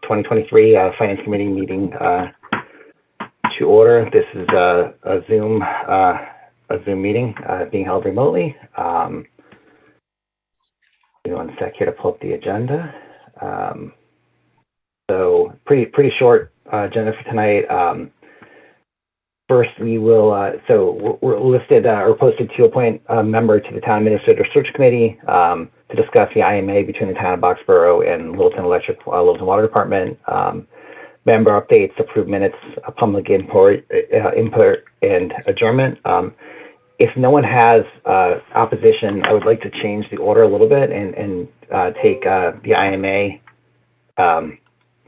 2023 Finance Committee meeting to order. This is a Zoom meeting being held remotely. Give me one sec here to pull up the agenda. So pretty short agenda for tonight. First, we will, so we're listed or posted to appoint a member to the Town Administrator Search Committee to discuss the IMA between the Town of Boxborough and Littleton Electric, Littleton Water Department. Member updates, approved minutes, public input and adjournment. If no one has opposition, I would like to change the order a little bit and take the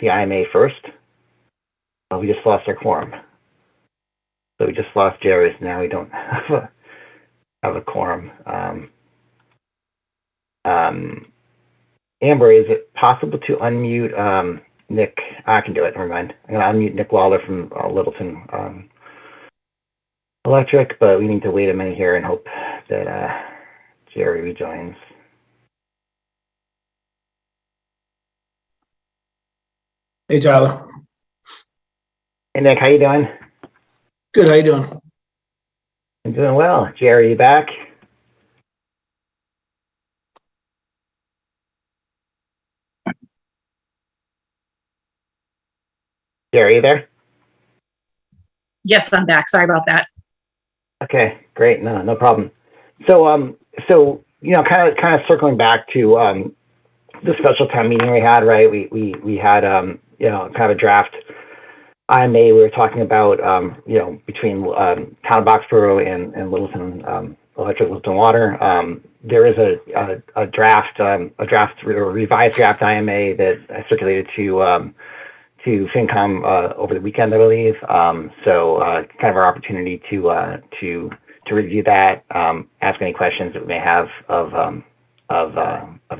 IMA first. We just lost our quorum. So we just lost Jerry, so now we don't have a quorum. Amber, is it possible to unmute Nick? I can do it, never mind. I'm gonna unmute Nick Lawler from Littleton Electric, but we need to wait a minute here and hope that Jerry rejoins. Hey, Tyler. Hey, Nick, how you doing? Good, how you doing? I'm doing well. Jerry, you back? Jerry, you there? Yes, I'm back. Sorry about that. Okay, great. No problem. So, you know, kind of circling back to the special town meeting we had, right? We had you know, kind of a draft IMA. We were talking about you know, between Town of Boxborough and Littleton Electric, Littleton Water. There is a draft or revised draft IMA that I circulated to Fincom over the weekend, I believe. So kind of our opportunity to review that, ask any questions that we may have of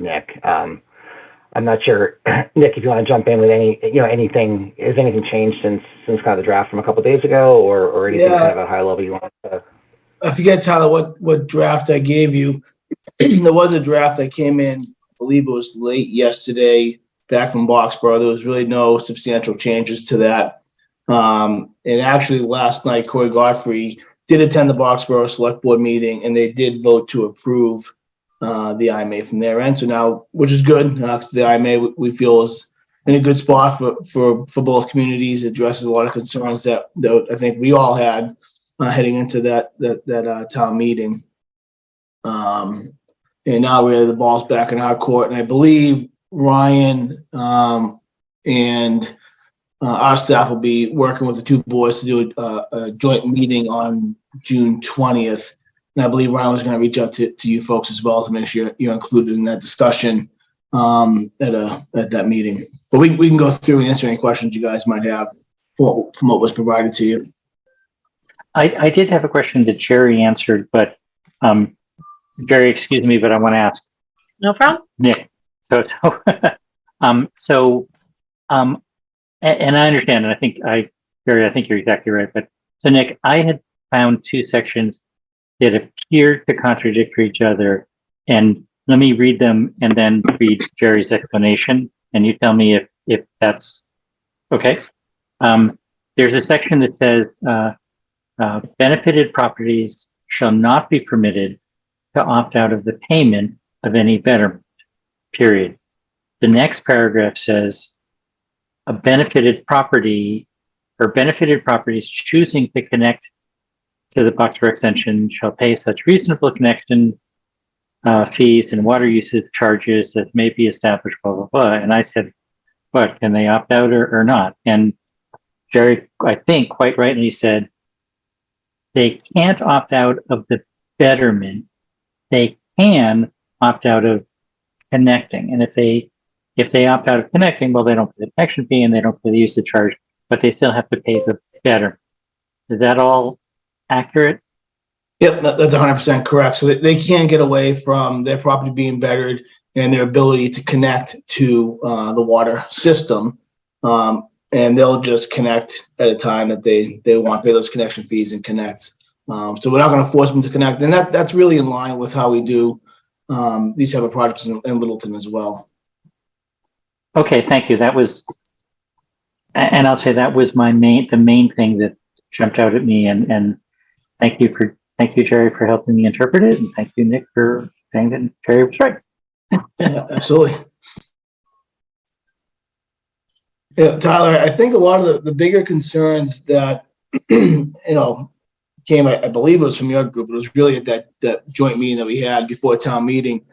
Nick. I'm not sure, Nick, if you want to jump in with anything. Has anything changed since kind of the draft from a couple of days ago, or anything kind of a high level you want to? I forget, Tyler, what draft I gave you. There was a draft that came in, I believe it was late yesterday, back from Boxborough. There was really no substantial changes to that. And actually last night, Corey Godfrey did attend the Boxborough Select Board meeting, and they did vote to approve the IMA from their end. So now, which is good, because the IMA we feel is in a good spot for both communities. It addresses a lot of concerns that I think we all had heading into that town meeting. And now really the ball's back in our court, and I believe Ryan and our staff will be working with the two boards to do a joint meeting on June 20th. And I believe Ryan was going to reach out to you folks as well to make sure you're included in that discussion at that meeting. But we can go through and answer any questions you guys might have from what was provided to you. I did have a question that Jerry answered, but Jerry, excuse me, but I want to ask. No problem. Nick. And I understand, and I think Jerry, I think you're exactly right. But so Nick, I had found two sections that appeared to contradict each other, and let me read them and then read Jerry's explanation, and you tell me if that's okay. There's a section that says benefited properties shall not be permitted to opt out of the payment of any betterment, period. The next paragraph says a benefited property or benefited properties choosing to connect to the Boxborough extension shall pay such reasonable connection fees and water usage charges as may be established, blah, blah, blah. And I said, what, can they opt out or not? And Jerry, I think quite rightly said, they can't opt out of the betterment. They can opt out of connecting. And if they opt out of connecting, well, they don't pay the connection fee and they don't pay the usage charge, but they still have to pay the betterment. Is that all accurate? Yep, that's 100% correct. So they can't get away from their property being bettered and their ability to connect to the water system. And they'll just connect at a time that they want to pay those connection fees and connect. So we're not going to force them to connect. And that's really in line with how we do these type of projects in Littleton as well. Okay, thank you. That was And I'll say that was the main thing that jumped out at me. And thank you, Jerry, for helping me interpret it. And thank you, Nick, for saying that Jerry was right. Yeah, absolutely. Yeah, Tyler, I think a lot of the bigger concerns that, came, I believe it was from your group, it was really at that joint meeting that we had before town meeting,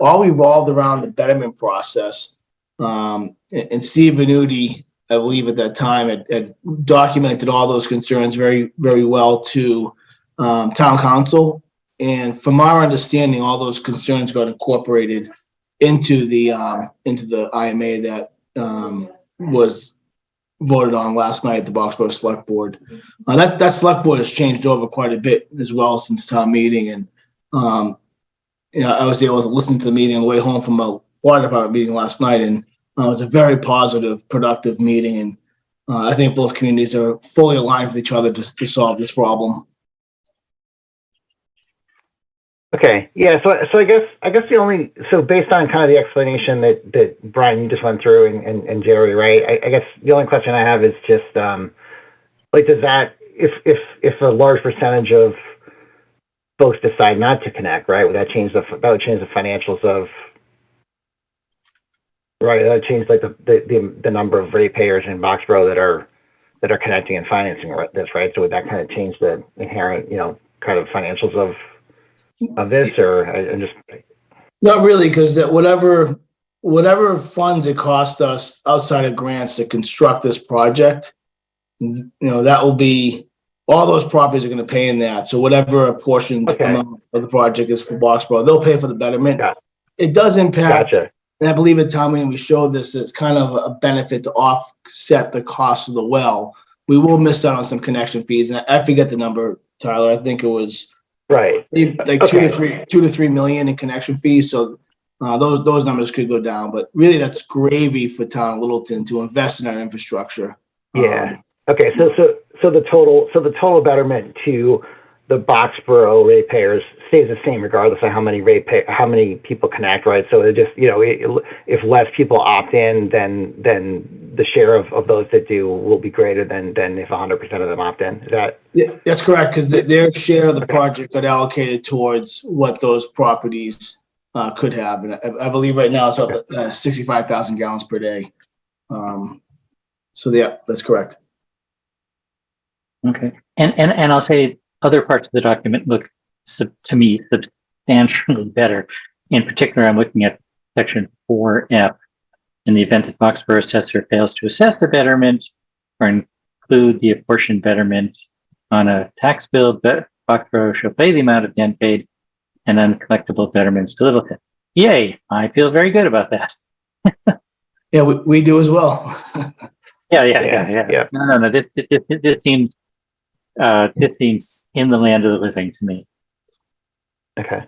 all revolved around the betterment process. And Steve Venuti, I believe at that time, had documented all those concerns very, very well to town council. And from our understanding, all those concerns got incorporated into the IMA that was voted on last night at the Boxborough Select Board. That Select Board has changed over quite a bit as well since town meeting. And, I was able to listen to the meeting on the way home from a water department meeting last night. And it was a very positive, productive meeting. And I think both communities are fully aligned with each other to solve this problem. Okay. Yeah. So I guess based on kind of the explanation that Brian, you just went through and Jerry, right? I guess the only question I have is just, does that, if a large percentage of folks decide not to connect, right? Would that change that would change the financials of, right? That would change like the number of ratepayers in Boxborough that are connecting and financing this, right? So would that kind of change the inherent, kind of financials of this, or I'm just Not really, because that whatever funds it cost us outside of grants to construct this project, that will be, all those properties are going to pay in that. So whatever a portion amount of the project is for Boxborough, they'll pay for the betterment. Gotcha. It does impact, Gotcha. and I believe at town meeting we showed this as kind of a benefit to offset the cost of the well. We will miss out on some connection fees, and I forget the number, Tyler. I think it was Right. like Okay. 2 to 3 million in connection fees. So those numbers could go down, but really that's gravy for town of Littleton to invest in our infrastructure. Yeah. Okay. So the total betterment to the Boxborough ratepayers stays the same regardless of how many people connect, right? So it just, if less people opt in, then the share of those that do will be greater than if 100% of them opt in. Is that? Yeah, that's correct, because their share of the project got allocated towards what those properties could have. And I believe right now it's up at 65,000 gallons per day. So yeah, that's correct. Okay. And I'll say other parts of the document look, to me, substantially better. In particular, I'm looking at section 4F. In the event that Boxborough assessor fails to assess the betterment or include the apportioned betterment on a tax bill, Boxborough shall pay the amount of the unpaid and uncollectible betterments to Littleton. Yay! I feel very good about that. Yeah, we do as well. Yeah. No. This seems in the land of the living to me. Okay.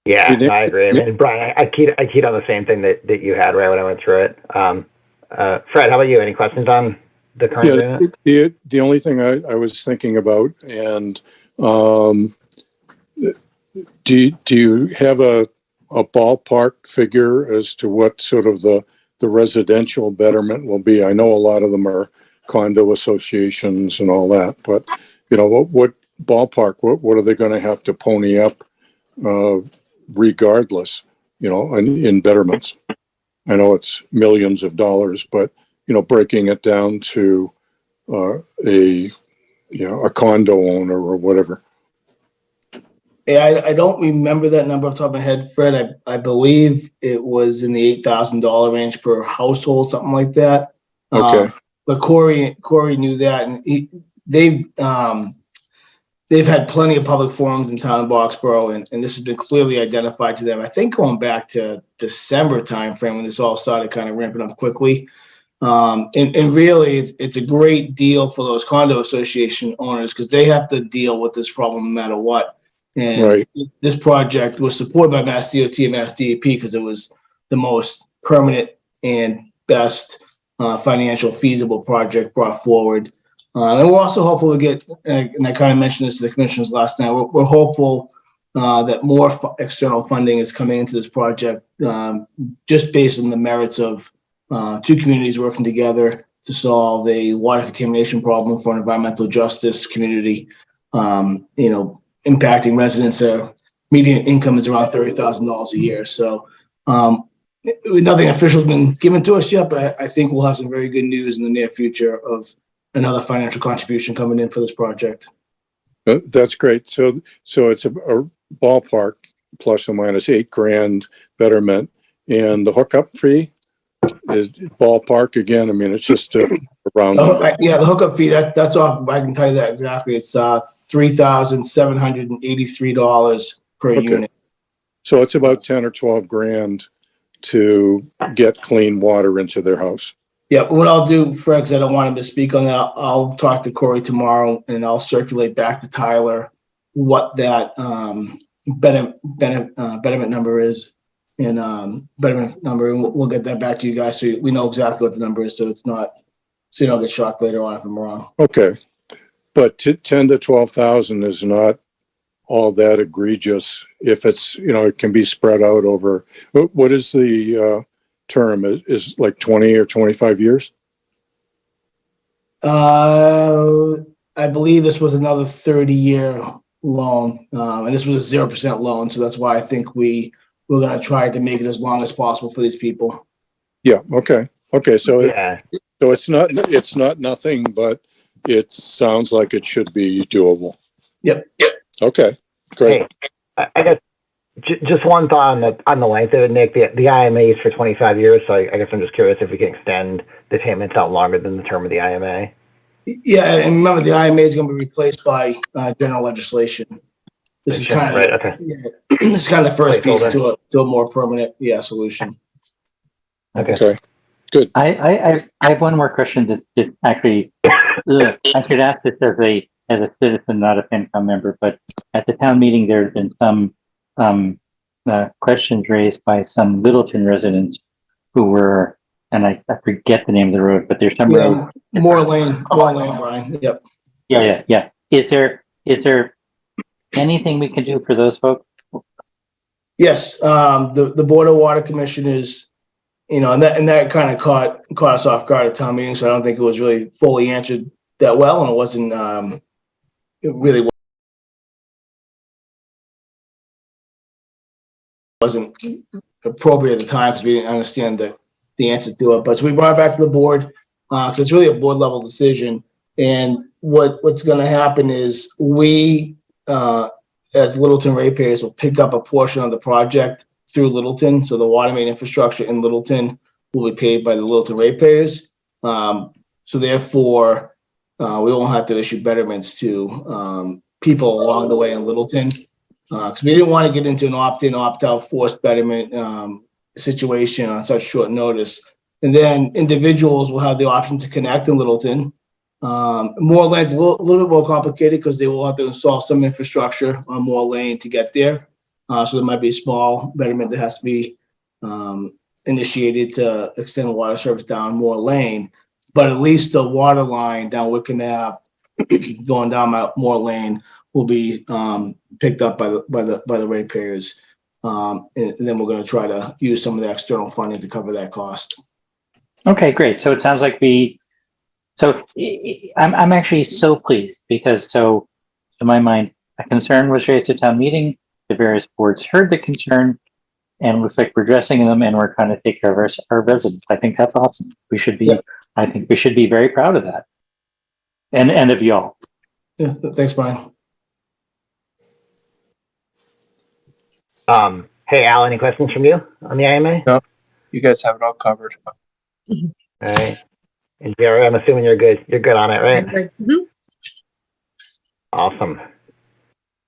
Yeah, no, I agree. I mean, Brian, I keyed on the same thing that you had right when I went through it. Fred, how about you? Any questions on the current agreement? The only thing I was thinking about, and do you have a ballpark figure as to what sort of the residential betterment will be? I know a lot of them are condo associations and all that, but what ballpark? What are they going to have to pony up? Regardless, in betterments. I know it's millions of dollars, but breaking it down to a condo owner or whatever. Yeah, I don't remember that number off the top of my head, Fred. I believe it was in the $8,000 range per household, something like that. Okay. But Corey knew that, and they've had plenty of public forums in town of Boxborough, and this has been clearly identified to them. I think going back to December timeframe when this all started kind of ramping up quickly. And really, it's a great deal for those condo association owners because they have to deal with this problem no matter what. And right. This project was supported by Mass DOT and Mass DEP because it was the most permanent and best financial feasible project brought forward. And we're also hopeful to get, and I kind of mentioned this to the commissioners last night, we're hopeful that more external funding is coming into this project just based on the merits of two communities working together to solve a water contamination problem for an environmental justice community. Impacting residents. Median income is around $30,000 a year. So nothing official has been given to us yet, but I think we'll have some very good news in the near future of another financial contribution coming in for this project. That's great. So it's a ballpark plus or minus $8,000 betterment, and the hookup fee is ballpark again. I mean, it's just around. The hookup fee that's off. I can tell you that exactly. It's $3,783 per unit. So it's about 10 or 12 grand to get clean water into their house. Yeah, what I'll do, Fred, because I don't want him to speak on that, I'll talk to Corey tomorrow and I'll circulate back to Tyler what that betterment number is, and we'll get that back to you guys so we know exactly what the number is, so you don't get shocked later on if I'm wrong. Okay, but 10 to 12,000 is not all that egregious if it's, it can be spread out over. What is the term? Is like 20 or 25 years? I believe this was another 30-year loan, and this was a 0% loan, so that's why I think we're going to try to make it as long as possible for these people. Yeah. Okay. So Yeah. So it's not nothing, but it sounds like it should be doable. Yep. Okay. Great. Hey, I guess just one thought on the length of it, Nick. The IMA is for 25 years, so I guess I'm just curious if we can extend the payments out longer than the term of the IMA. Yeah, and remember the IMA is going to be replaced by general legislation. This is kind of right. Okay. this is kind of the first piece to a more permanent solution. Okay. Good. I have one more question that actually, I should ask this as a citizen, not a Fincom member, but at the town meeting, there have been some questions raised by some Littleton residents who were, and I forget the name of the road, but there's some road. Moore Lane, Brian. Yep. Yeah. Is there anything we can do for those folks? Yes. The Board of Water Commission is, and that kind of caught us off guard at town meeting. So I don't think it was really fully answered that well, and it wasn't it really wasn't appropriate at the time because we didn't understand the answer to it. But so we brought it back to the board because it's really a board level decision. And what's going to happen is we, as Littleton ratepayers, will pick up a portion of the project through Littleton. So the water main infrastructure in Littleton will be paid by the Littleton ratepayers. So therefore, we won't have to issue betterments to people along the way in Littleton. Because we didn't want to get into an opt-in, opt-out forced betterment situation on such short notice. And then individuals will have the option to connect in Littleton. Moore Lane's a little bit more complicated because they will have to install some infrastructure on Moore Lane to get there. So there might be a small betterment that has to be initiated to extend the water service down Moore Lane. But at least the water line down Wickham Ave going down Moore Lane will be picked up by the ratepayers, and then we're going to try to use some of the external funding to cover that cost. Okay, great. So it sounds like I'm actually so pleased because to my mind, a concern was raised at town meeting. The various boards heard the concern, and it looks like we're addressing them, and we're trying to take care of our residents. I think that's awesome. We should be. Yeah. I think we should be very proud of that, and of y'all. Yeah. Thanks, Brian. Hey, Al, any questions from you on the IMA? No, you guys have it all covered. All right. And Jerry, I'm assuming you're good. You're good on it, right? Mm-hmm. Awesome.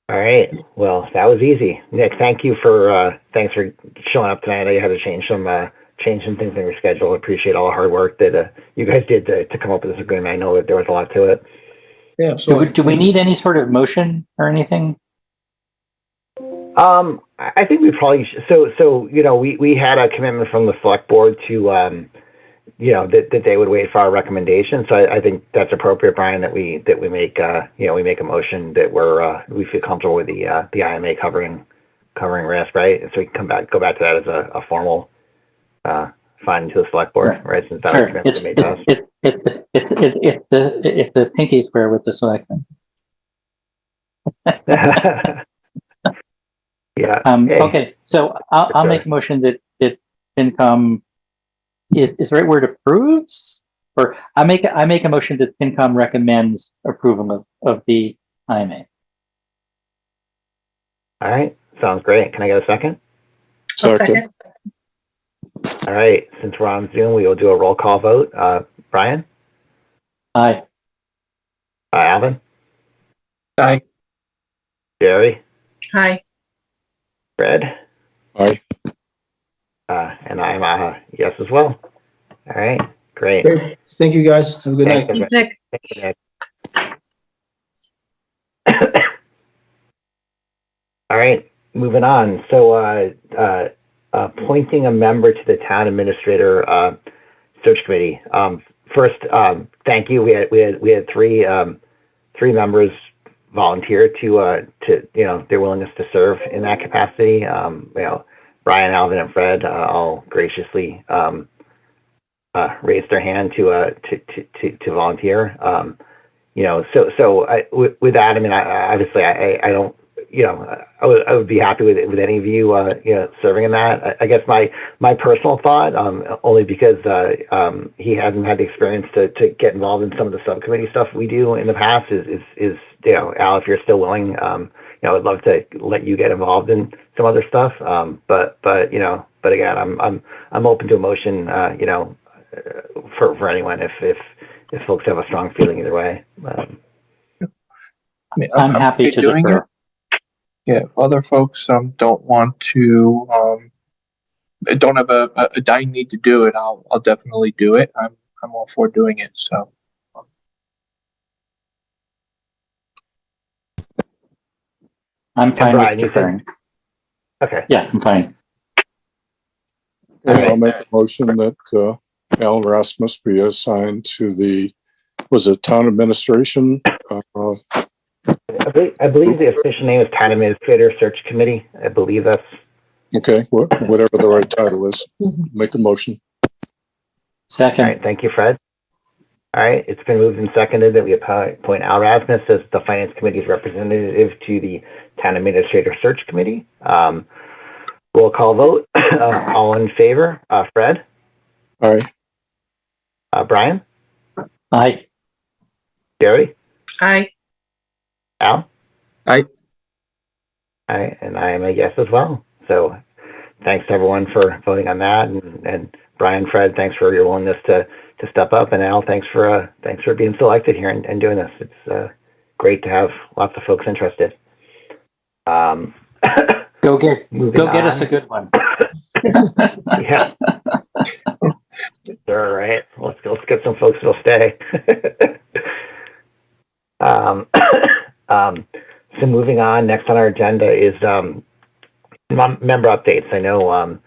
All right. Well, that was easy. Nick, thanks for showing up tonight. I know you had to change some things in your schedule. I appreciate all the hard work that you guys did to come up with this agreement. I know that there was a lot to it. Yeah, absolutely. Do we need any sort of motion or anything? I think we probably we had a commitment from the select board to that they would wait for our recommendation. So I think that's appropriate, Brian, that we make we make a motion that we feel comfortable with the IMA covering risk, right? And so we can go back to that as a formal fine to the select board, Sure. right? Since that Sure, was transmitted to us. it's the pinky swear with the selectmen. Yeah. Hey, Okay, so I'll sure. make a motion that FinCom is the right word approves, or I make a motion that FinCom recommends approval of the IMA. All right. Sounds great. Can I get a second? I'll Second. All right. Since we're on Zoom, we will do a roll call vote. Brian? Aye. Alvin? Aye. Jerry? Hi. Fred? Aye. And I'm yes as well. All right. Great. Okay, thank you, guys. Have a good Thanks, night. everybody. Nick. Thank you, Nick. All right, moving on. So, appointing a member to the town administrator search committee. First, thank you. We had three members volunteer to their willingness to serve in that capacity. Brian, Alvin, and Fred all graciously raised their hand to volunteer. With that, I mean, I don't, I would be happy with any of you, serving in that. I guess my personal thought, only because he hasn't had the experience to get involved in some of the subcommittee stuff we do in the past, is Al, if you're still willing, I'd love to let you get involved in some other stuff. But again, I'm open to a motion, for anyone if folks have a strong feeling either way. I mean, I'm happy to doing defer. it. Yeah, if other folks don't want to, don't have a dying need to do it, I'll definitely do it. I'm all for doing it. So I'm fine Brian, with you said- deferring. Okay. Yeah, I'm fine. Okay, I'll make a motion that Al Rasmus be assigned to the, was it town administration? I believe the official name is Town Administrator Search Committee. I believe that's Okay, whatever the right title is. Make a motion. all Second. right. Thank you, Fred. All right, it's been moved and seconded that we appoint Al Rasmus as the Finance Committee's representative to the Town Administrator Search Committee. Roll call vote. All in favor? Fred? Aye. Brian? Aye. Jerry? Hi. Al? Aye. Aye, and I am a yes as well. So thanks to everyone for voting on that. And Brian, Fred, thanks for your willingness to step up. And Al, thanks for being selected here and doing this. It's great to have lots of folks interested. Go get us on. a good one. Yeah. Sure, right. Let's get some folks that'll stay. So moving on, next on our agenda is member updates. I know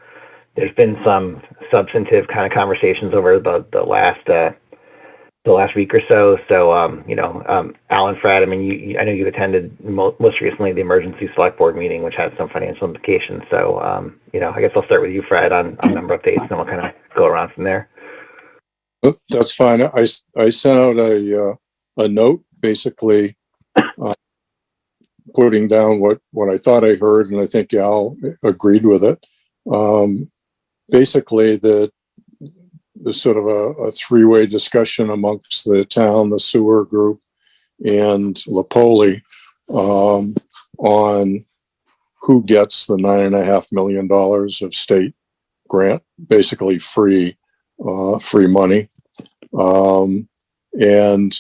there's been some substantive kind of conversations over the last week or so. So Al and Fred, I mean, I know you attended most recently the emergency select board meeting, which had some financial implications. So I guess I'll start with you, Fred, on member updates, and then we'll kind of go around from there. That's fine. I sent out a note basically putting down what I thought I heard, and I think Al agreed with it. Basically, the sort of a three-way discussion amongst the town, the sewer group, and Lapoli on who gets the $9.5 million of state grant, basically free money. And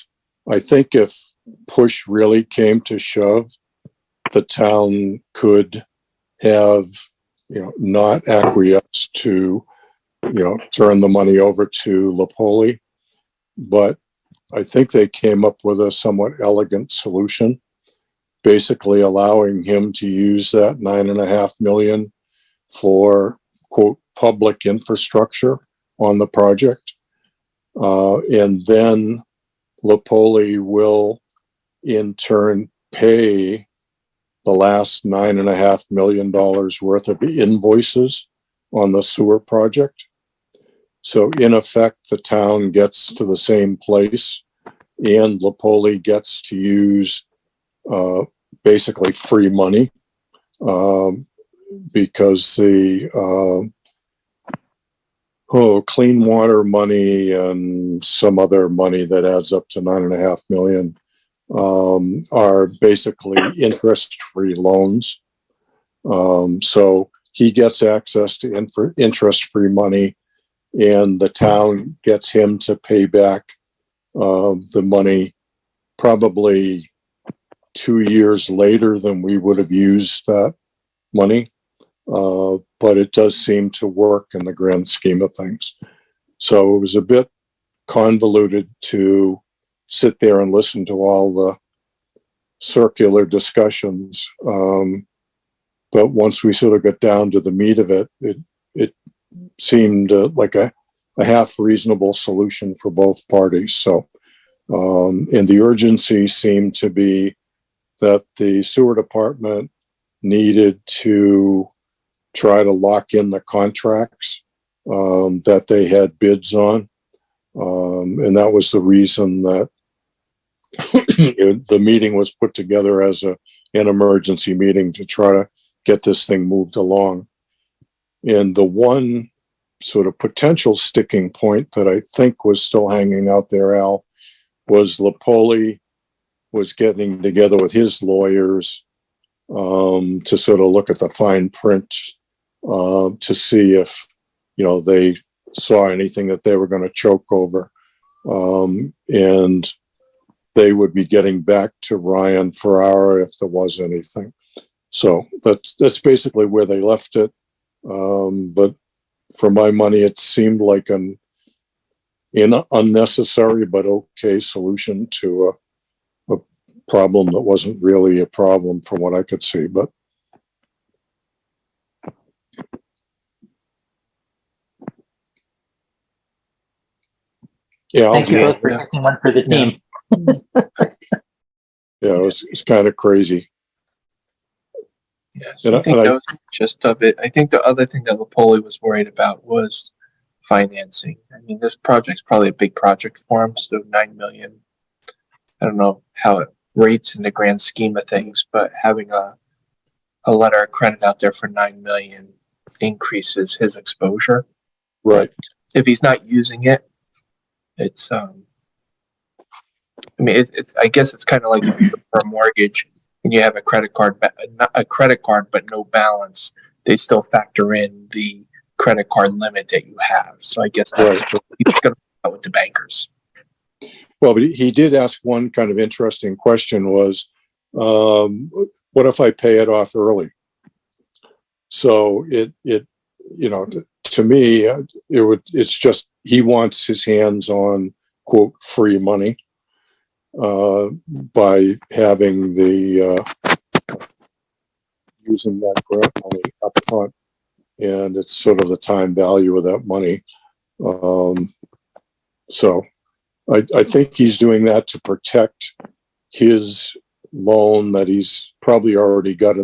I think if push really came to shove, the town could have, not acquiesce to, turn the money over to Lapoli. But I think they came up with a somewhat elegant solution, basically allowing him to use that $9.5 million for, quote, public infrastructure on the project. And then Lapoli will in turn pay the last $9.5 million worth of invoices on the sewer project. So in effect, the town gets to the same place, and Lapoli gets to use basically free money, because the clean water money and some other money that adds up to $9.5 million are basically interest-free loans. So he gets access to interest-free money, and the town gets him to pay back the money probably 2 years later than we would have used that money. But it does seem to work in the grand scheme of things. So it was a bit convoluted to sit there and listen to all the circular discussions. But once we sort of got down to the meat of it, it seemed like a half reasonable solution for both parties. So, and the urgency seemed to be that the sewer department needed to try to lock in the contracts that they had bids on. And that was the reason that the meeting was put together as an emergency meeting to try to get this thing moved along. And the one sort of potential sticking point that I think was still hanging out there, Al, was Lapoli was getting together with his lawyers to sort of look at the fine print to see if, they saw anything that they were going to choke over. And they would be getting back to Ryan Ferrara if there was anything. So that's basically where they left it. But for my money, it seemed like an unnecessary but okay solution to a problem that wasn't really a problem from what I could see. But yeah, Thank you both for picking one for the team. Yeah, it's kind of crazy. Yeah, so I think that was the gist of it. I think the other thing that Lapoli was worried about was financing. I mean, this project's probably a big project for him, so $9 million. I don't know how it rates in the grand scheme of things, but having a letter of credit out there for $9 million increases his exposure. Right. But if he's not using it, it's it's I guess it's kind of like if you go for a mortgage and you have a credit card, but no balance, they still factor in the credit card limit that you have. So I guess that's he's going to out with the bankers. Well, but he did ask one kind of interesting question was, what if I pay it off early? So it to me, it's just, he wants his hands on, quote, free money by having using that grant money up front. And it's sort of the time value of that money. So I think he's doing that to protect his loan that he's probably already got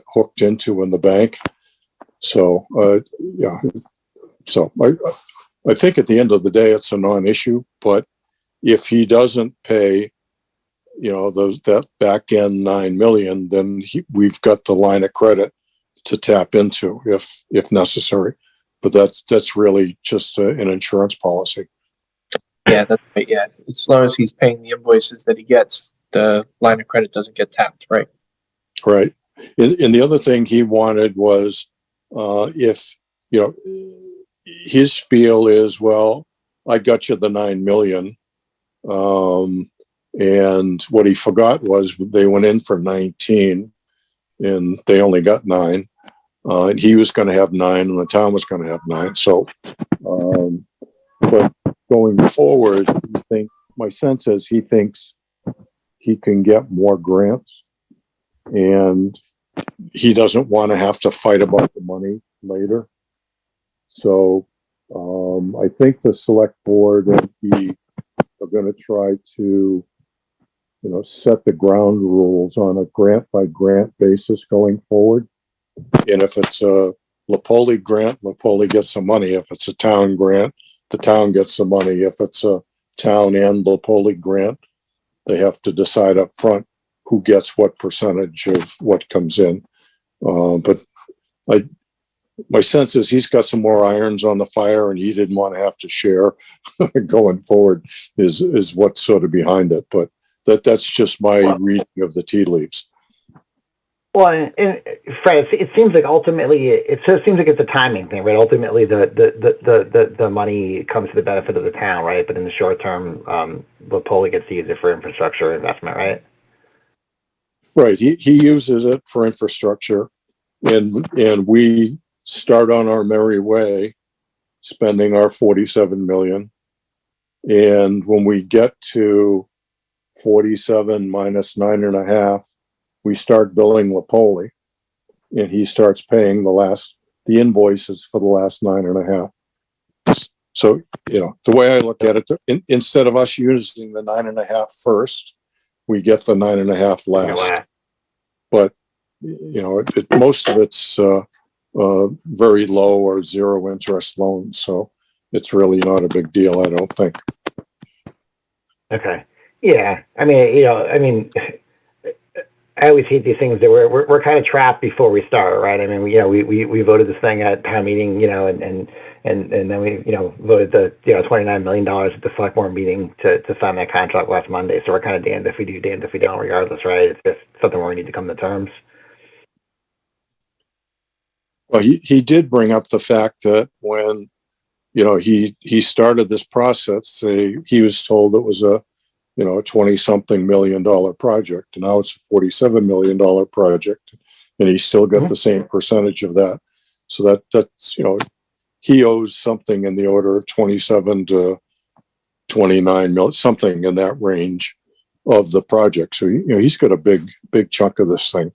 hooked into in the bank. So, yeah. So I think at the end of the day, it's a non-issue, but if he doesn't pay, that back end $9 million, then we've got the line of credit to tap into if necessary. But that's really just an insurance policy. Yeah, that's right. Yeah, as long as he's paying the invoices that he gets, the line of credit doesn't get tapped, right? Right. And the other thing he wanted was, if, his spiel is, well, I got you the $9 million. And what he forgot was they went in for 19 and they only got 9. And he was going to have 9 and the town was going to have 9. So, but going forward, my sense is he thinks he can get more grants and he doesn't want to have to fight about the money later. So, I think the select board and he are going to try to, set the ground rules on a grant by grant basis going forward. And if it's a Lapoli grant, Lapoli gets some money. If it's a town grant, the town gets some money. If it's a town and Lapoli grant, they have to decide up front who gets what percentage of what comes in. But my sense is he's got some more irons on the fire, and he didn't want to have to share going forward. Is what's sort of behind it. But that's just my reading of the tea leaves. Well, and Fred, it seems like ultimately it seems like it's a timing thing, right? Ultimately, the money comes to the benefit of the town, right? But in the short term, Lapoli gets to use it for infrastructure investment, right? Right. He uses it for infrastructure, and we start on our merry way, spending our 47 million. And when we get to 47 minus 9.5, we start billing Lapoli, and he starts paying the invoices for the last 9.5. So, the way I look at it, instead of us using the 9.5 first, we get the 9.5 last. But, most of it's very low or zero interest loans. So it's really not a big deal, I don't think. Okay. Yeah. I mean, I always hate these things that we're kind of trapped before we start, right? I mean, we voted this thing at town meeting, and then we, voted the, $29 million at the select board meeting to sign that contract last Monday. So we're kind of damned if we do, damned if we don't, regardless, right? It's just something where we need to come to terms. Well, he did bring up the fact that when, he started this process, he was told it was a 20-something million dollar project, and now it's a $47 million project, and he still got the same percentage of that. So that's he owes something in the order of 27 to 29 million, something in that range of the project. So he's got a big chunk of this thing.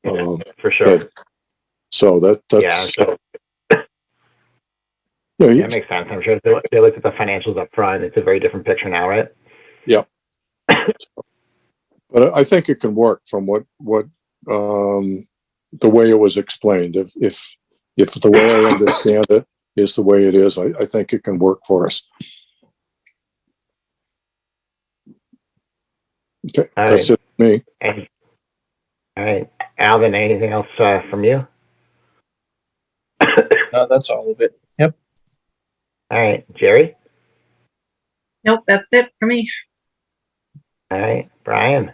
Yeah, for sure. So that's that makes sense. I'm sure if they looked at the financials up front, it's a very different picture now, right? Yeah. But I think it can work from what the way it was explained. If the way I understand it is the way it is, I think it can work for us. Okay, that's it for me. All right, Alvin, anything else from you? No, that's all of it. Yep. All right, Jerry? Nope, that's it for me. All right, Brian?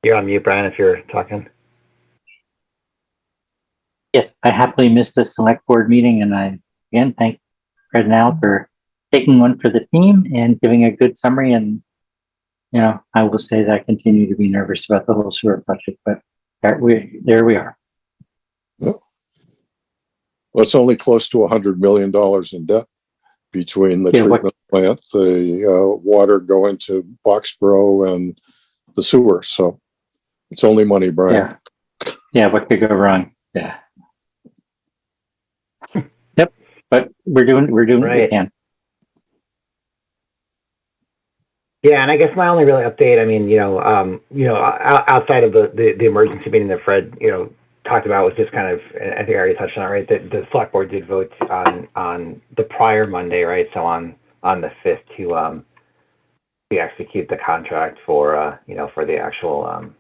You're on mute, Brian, if you're talking. Yes, I happily missed the select board meeting, and I again thank Fred and Al for taking one for the team and giving a good summary. And I will say that I continue to be nervous about the whole sewer project, but there we are. Well, it's only close to $100 million in debt between the treatment plant, the water going to Boxborough, and the sewer. So it's only money, Brian. Yeah. What could go wrong? Yeah. Yep. But we're doing what we can. Yeah, and I guess my only really update, I mean, outside of the emergency meeting that Fred, talked about, was just kind of, I think I already touched on it, right? That the select board did vote on the prior Monday, right? So on the 5th to execute the contract for for the actual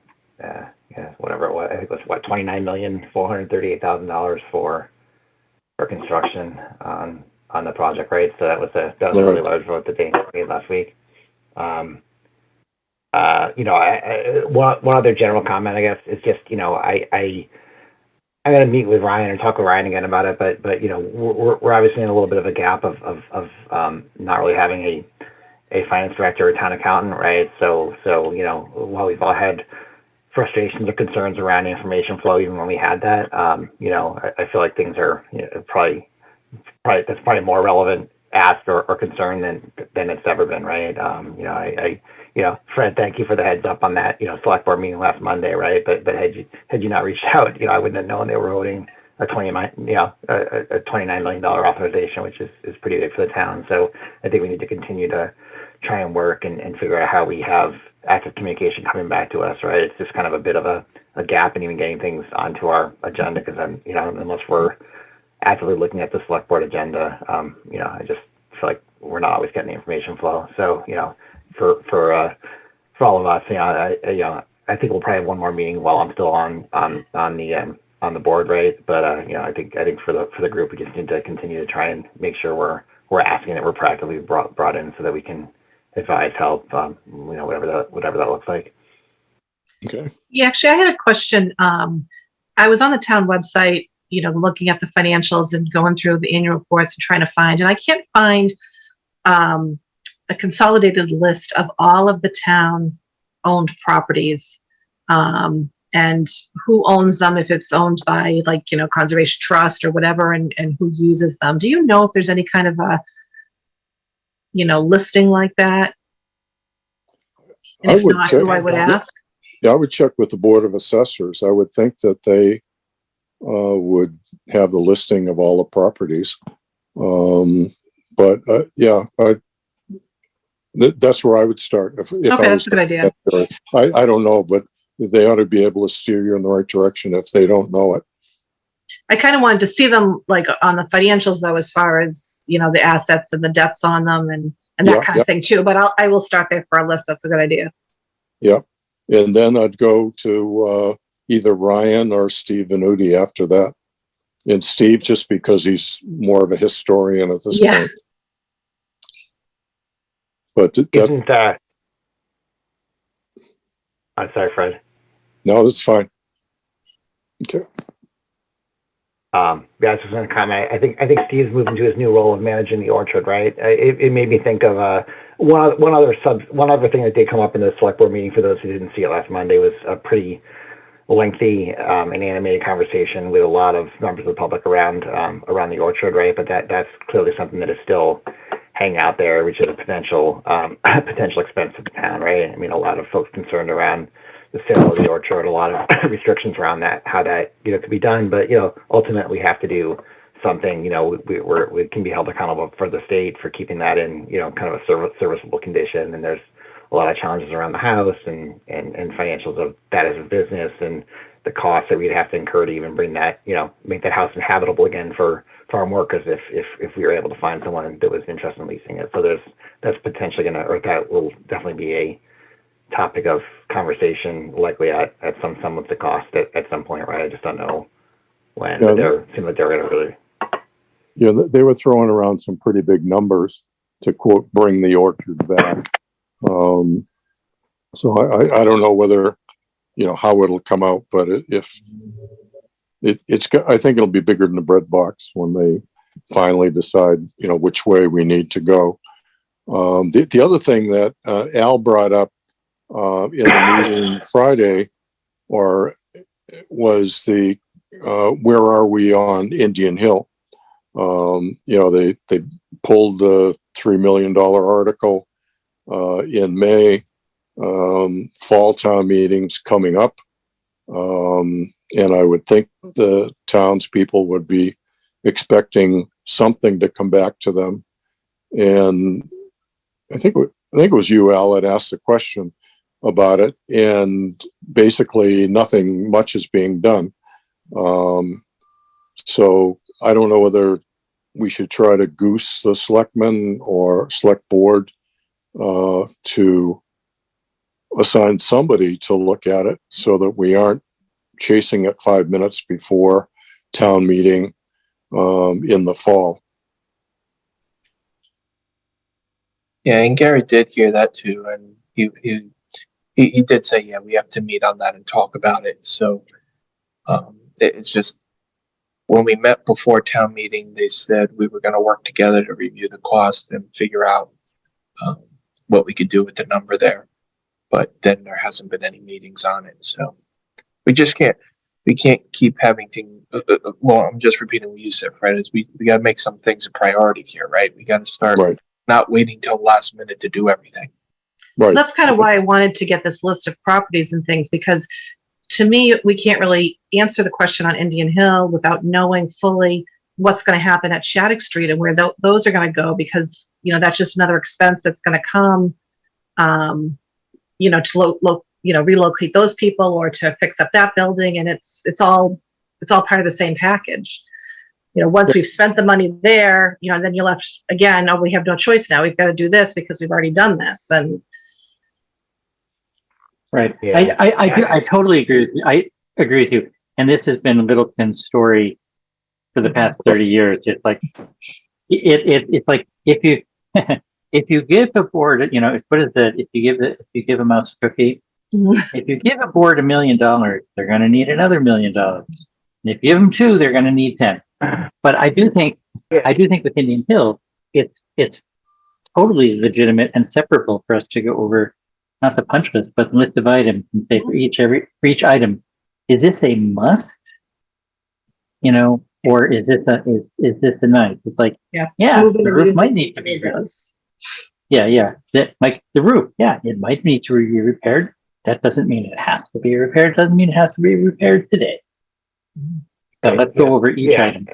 whatever it was. I think it was $29,438,000 for construction on the project, right? So that was a really large vote that they made last week. One other general comment, I guess, is just, I'm going to meet with Ryan and talk with Ryan again about it, but we're obviously in a little bit of a gap of not really having a finance director or town accountant, right? So while we've all had frustrations or concerns around information flow, even when we had that, I feel like things are probably that's probably more relevant ask or concern than it's ever been, right? Fred, thank you for the heads up on that, select board meeting last Monday, right? But had you not reached out, I wouldn't have known they were voting a $29 million authorization, which is pretty big for the town. So I think we need to continue to try and work and figure out how we have active communication coming back to us, right? It's just kind of a bit of a a gap in even getting things onto our agenda, because I'm, unless we're actively looking at the select board agenda, I just feel like we're not always getting the information flow. So, for all of us, I think we'll probably have one more meeting while I'm still on the board, right? But I think for the group, we just need to continue to try and make sure we're asking that we're proactively brought in so that we can advise, help, whatever that looks like. Okay. Yeah, actually, I had a question. I was on the town website, looking at the financials and going through the annual reports and trying to find, and I can't find a consolidated list of all of the town-owned properties, and who owns them, if it's owned by Conservation Trust or whatever, and who uses them. Do you know if there's any kind of a, listing like that? And if not, who I would ask? Yeah, I would check with the Board of Assessors. I would think that they would have the listing of all the properties. That's where I would start. If Okay, I that's a good idea. I don't know, but they ought to be able to steer you in the right direction if they don't know it. I kind of wanted to see them on the financials, though, as far as the assets and the debts on them and that kind of thing too. But I will start there for a list. That's a good idea. Yeah, and then I'd go to either Ryan or Steve Venuti after that. And Steve, just because he's more of a historian at this point. But I'm sorry, Fred. No, that's fine. Okay. I was just going to comment. I think Steve's moving to his new role of managing the orchard, right? It made me think of one other thing that did come up in the select board meeting. For those who didn't see it last Monday, was a pretty lengthy and animated conversation with a lot of members of the public around the orchard, right? But that's clearly something that is still hanging out there, which is a potential expense to the town, right? I mean, a lot of folks concerned around the sale of the orchard, a lot of restrictions around that, how that could be done. But ultimately, we have to do something. We can be held accountable for the state for keeping that in kind of a serviceable condition. And there's a lot of challenges around the house and financials of that as a business, and the costs that we'd have to incur to even bring that, make that house inhabitable again for farm workers if we were able to find someone that was interested in leasing it. So that's potentially that will definitely be a topic of conversation, likely at some of the cost at some point, right? I just don't know when. But seem like they're going to really. Yeah, they were throwing around some pretty big numbers to quote bring the orchard back. So I don't know whether how it'll come out, but I think it'll be bigger than the bread box when they finally decide which way we need to go. The other thing that Al brought up in the meeting Friday was the where are we on Indian Hill? They pulled the $3 million article in May. Fall town meetings coming up, and I would think the townspeople would be expecting something to come back to them. And I think it was you, Al, that asked the question about it, and basically nothing much is being done. So I don't know whether we should try to goose the selectmen or select board to assign somebody to look at it so that we aren't chasing it 5 minutes before town meeting in the fall. Yeah, and Gary did hear that too, and he did say, yeah, we have to meet on that and talk about it. So it's just, when we met before town meeting, they said we were going to work together to review the cost and figure out what we could do with the number there. But then there hasn't been any meetings on it, so we can't keep having things. Well, I'm just repeating what you said, Fred. Is we got to make some things a priority here, right? We got to start not waiting till last minute to do everything. Right. That's kind of why I wanted to get this list of properties and things, because to me, we can't really answer the question on Indian Hill without knowing fully what's going to happen at Shattuck Street and where those are going to go, because that's just another expense that's going to come. To relocate those people or to fix up that building, and it's all part of the same package. Once we've spent the money there, then you're left again, oh, we have no choice now. We've got to do this because we've already done this. And Right. Yeah. I totally agree with you. I agree with you. And this has been Littleton's story for the past 30 years. It's like, it's like if you, if you give a board, what is that? If you give a mouse a cookie, if you give a board $1 million, they're going to need another $1 million. And if you give them 2, they're going to need 10. But I do think with Indian Hill, it's totally legitimate and separable for us to go over, not the punch list, but the list of items and say for each item, is this a must? Or is this a nice? It's like, the roof might need to be repaired. Like the roof, it might need to be repaired. That doesn't mean it has to be repaired. Doesn't mean it has to be repaired today. So let's go over each item.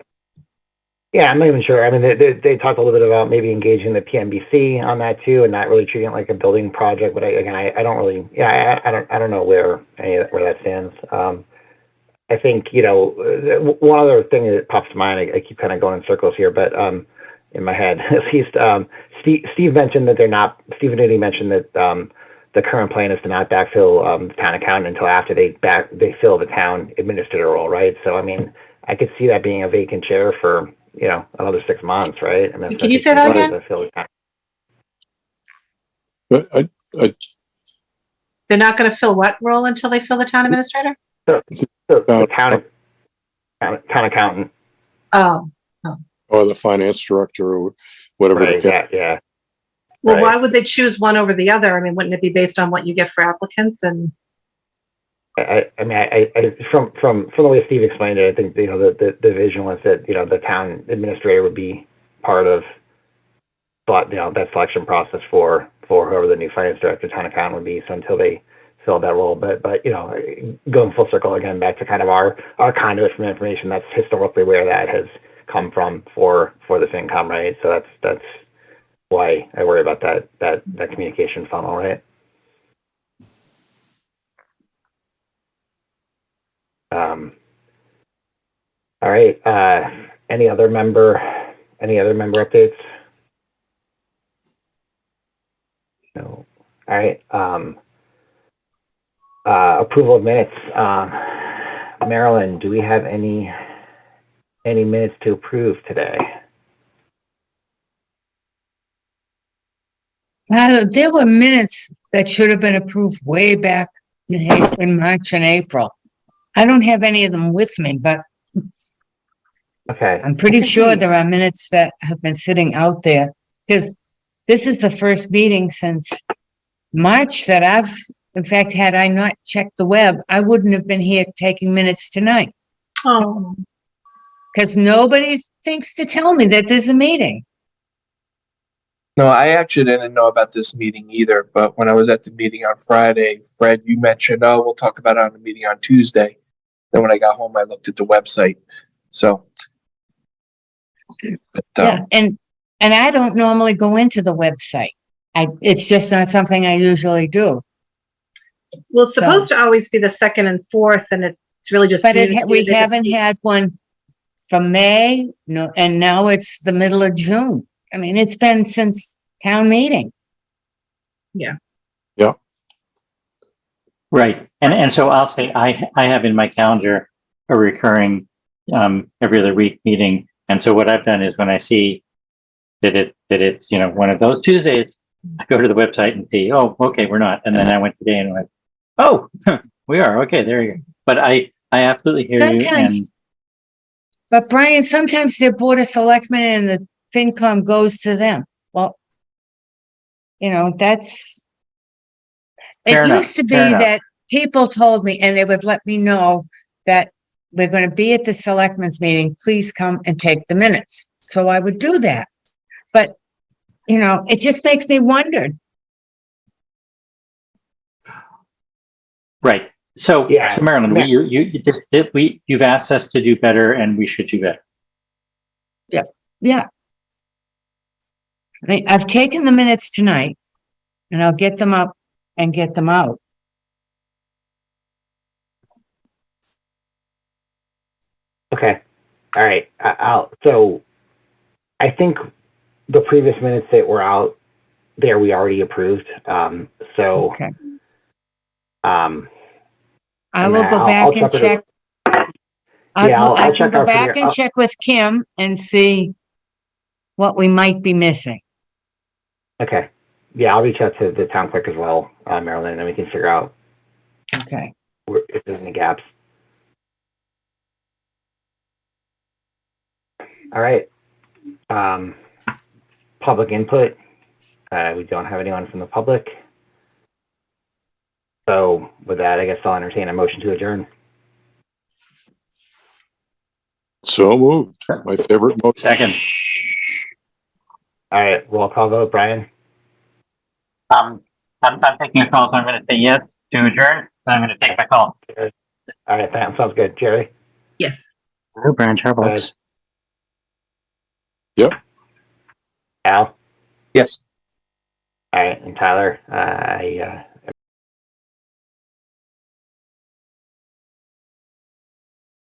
Yeah, I'm not even sure. I mean, they talked a little bit about maybe engaging the PMBC on that too, and not really treating it like a building project. But I don't really, I don't know where that stands. I think one other thing that pops to mind. I keep kind of going in circles here, but in my head at least. Steve mentioned that Steve Nudie mentioned that the current plan is to not backfill the town accountant until after they fill the town administrator role, right? So I mean, I could see that being a vacant chair for another 6 months, right? I mean, can you say that again? But They're not going to fill what role until they fill the town administrator? The town accountant. Oh. or the finance director or whatever. Right, yeah. Well, Right. why would they choose one over the other? I mean, wouldn't it be based on what you get for applicants? And I mean, from the way Steve explained it, I think the vision was that the town administrator would be part of, that selection process for whoever the new finance director, town accountant would be. So until they fill that role, but going full circle again back to kind of our conduit from information, that's historically where that has come from for the Fincom, right? So that's why I worry about that communication funnel, right? All right. Any other member updates? No. All right. Approval of minutes. Marilyn, do we have any minutes to approve today? There were minutes that should have been approved way back in March and April. I don't have any of them with me, but Okay. I'm pretty sure there are minutes that have been sitting out there, because this is the first meeting since March that in fact, had I not checked the web, I wouldn't have been here taking minutes tonight. oh, Because nobody thinks to tell me that there's a meeting. No, I actually didn't know about this meeting either, but when I was at the meeting on Friday, Fred, you mentioned, we'll talk about it on the meeting on Tuesday. Then when I got home, I looked at the website. So, but, Yeah, and I don't normally go into the website. It's just not something I usually do. well, it's supposed to always be the second and fourth, and it's really just. But we haven't had one from May, no, and now it's the middle of June. I mean, it's been since town meeting. Yeah. Yeah. Right. And so I'll say I have in my calendar a recurring every other week meeting. And so what I've done is when I see that it's one of those Tuesdays, I go to the website and see, oh, okay, we're not. And then I went today and went, oh, we are. Okay, there you go. But I absolutely hear you. But Brian, sometimes the Board of Selectmen and the Fincom goes to them. Well, that's, it used to be that people told me, and they would let me know that we're going to be at the selectmen's meeting. Please come and take the minutes. So I would do that. But, it just makes me wonder. Right. So, Yeah. so Marilyn, you've asked us to do better, and we should do better. Yeah. I've taken the minutes tonight, and I'll get them up and get them out. Okay. All right. So I think the previous minutes that were out there, we already approved. So, Okay. um, I and will go I'll back and check with her. check. Yeah, I I'll can check go out for back your, and check with Kim and see what we might be missing. okay. Yeah, I'll reach out to the town clerk as well, Marilyn, and we can figure out Okay. if there's any gaps. All right. Public input. We don't have anyone from the public. So with that, I guess I'll entertain a motion to adjourn. So moved. My favorite motion. Second. All right, roll call vote, Brian. I'm taking a call, so I'm going to say yes to adjourn. I'm going to take my call. All right, that sounds good. Jerry? Yes. Brian Charbox. Yep. Al? Yes. All right, and Tyler, I